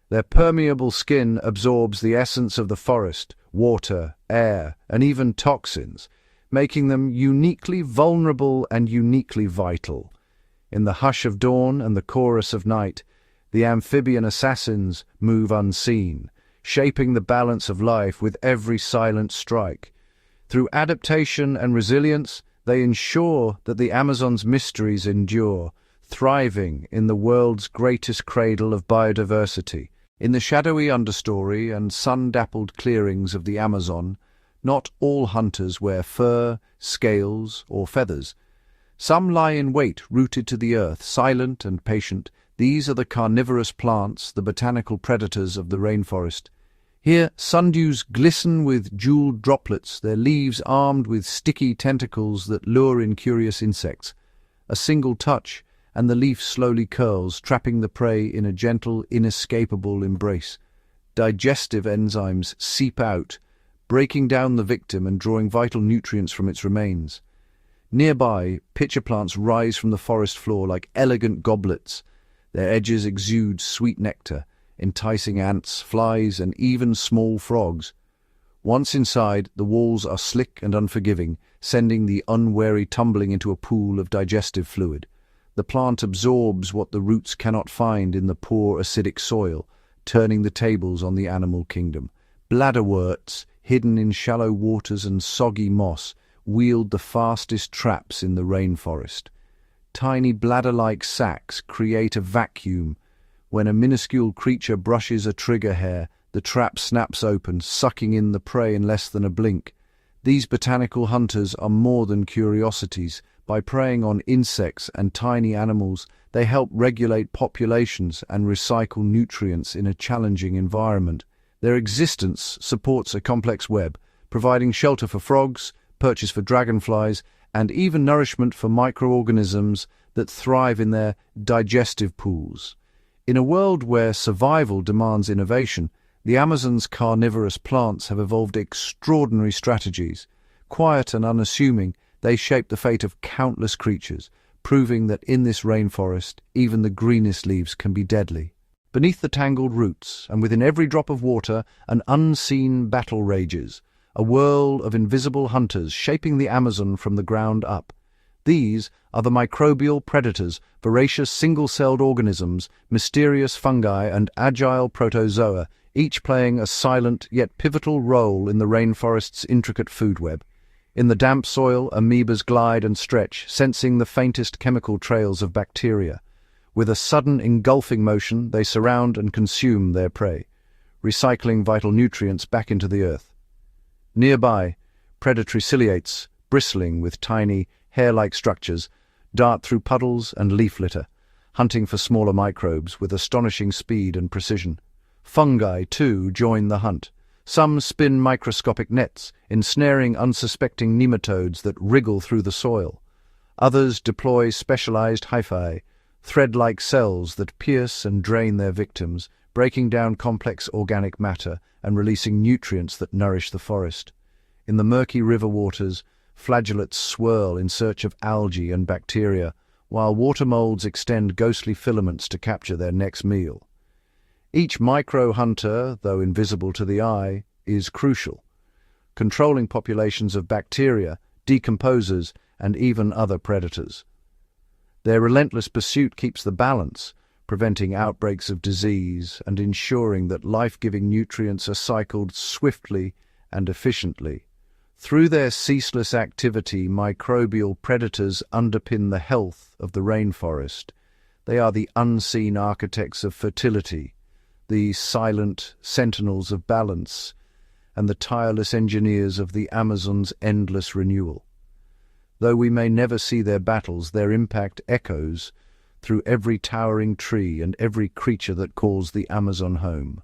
Their permeable skin absorbs the essence of the forest, water, air, and even toxins, making them uniquely vulnerable and uniquely vital. In the hush of dawn and the chorus of night, the amphibian assassins move unseen, shaping the balance of life with every silent strike. Through adaptation and resilience, they ensure that the Amazon's mysteries endure, thriving in the world's greatest cradle of biodiversity. In the shadowy understory and sun-dappled clearings of the Amazon, not all hunters wear fur, scales, or feathers. Some lie in wait, rooted to the earth, silent and patient. These are the carnivorous plants, the botanical predators of the rainforest. Here, sundews glisten with jeweled droplets, their leaves armed with sticky tentacles that lure in curious insects. A single touch, and the leaf slowly curls, trapping the prey in a gentle, inescapable embrace. Digestive enzymes seep out, breaking down the victim and drawing vital nutrients from its remains. Nearby, pitcher plants rise from the forest floor like elegant goblets. Their edges exude sweet nectar, enticing ants, flies, and even small frogs. Once inside, the walls are slick and unforgiving, sending the unwary tumbling into a pool of digestive fluid. The plant absorbs what the roots cannot find in the poor acidic soil, turning the tables on the animal kingdom. Bladderworts, hidden in shallow waters and soggy moss, wield the fastest traps in the rainforest. Tiny bladder-like sacs create a vacuum. When a minuscule creature brushes a trigger hair, the trap snaps open, sucking in the prey in less than a blink. These botanical hunters are more than curiosities. By preying on insects and tiny animals, they help regulate populations and recycle nutrients in a challenging environment. Their existence supports a complex web, providing shelter for frogs, perches for dragonflies, and even nourishment for microorganisms that thrive in their digestive pools. In a world where survival demands innovation, the Amazon's carnivorous plants have evolved extraordinary strategies. Quiet and unassuming, they shape the fate of countless creatures, proving that in this rainforest, even the greenest leaves can be deadly. Beneath the tangled roots, and within every drop of water, an unseen battle rages, a whirl of invisible hunters shaping the Amazon from the ground up. These are the microbial predators, voracious single-celled organisms, mysterious fungi, and agile protozoa, each playing a silent yet pivotal role in the rainforest's intricate food web. In the damp soil, amoebas glide and stretch, sensing the faintest chemical trails of bacteria. With a sudden engulfing motion, they surround and consume their prey, recycling vital nutrients back into the earth. Nearby, predatory ciliates, bristling with tiny, hair-like structures, dart through puddles and leaf litter, hunting for smaller microbes with astonishing speed and precision. Fungi, too, join the hunt. Some spin microscopic nets, ensnaring unsuspecting nematodes that wriggle through the soil. Others deploy specialized hyphae, thread-like cells that pierce and drain their victims, breaking down complex organic matter and releasing nutrients that nourish the forest. In the murky river waters, flagellates swirl in search of algae and bacteria, while water molds extend ghostly filaments to capture their next meal. Each micro-hunter, though invisible to the eye, is crucial, controlling populations of bacteria, decomposers, and even other predators. Their relentless pursuit keeps the balance, preventing outbreaks of disease and ensuring that life-giving nutrients are cycled swiftly and efficiently. Through their ceaseless activity, microbial predators underpin the health of the rainforest. They are the unseen architects of fertility, the silent sentinels of balance, and the tireless engineers of the Amazon's endless renewal. Though we may never see their battles, their impact echoes through every towering tree and every creature that calls the Amazon home.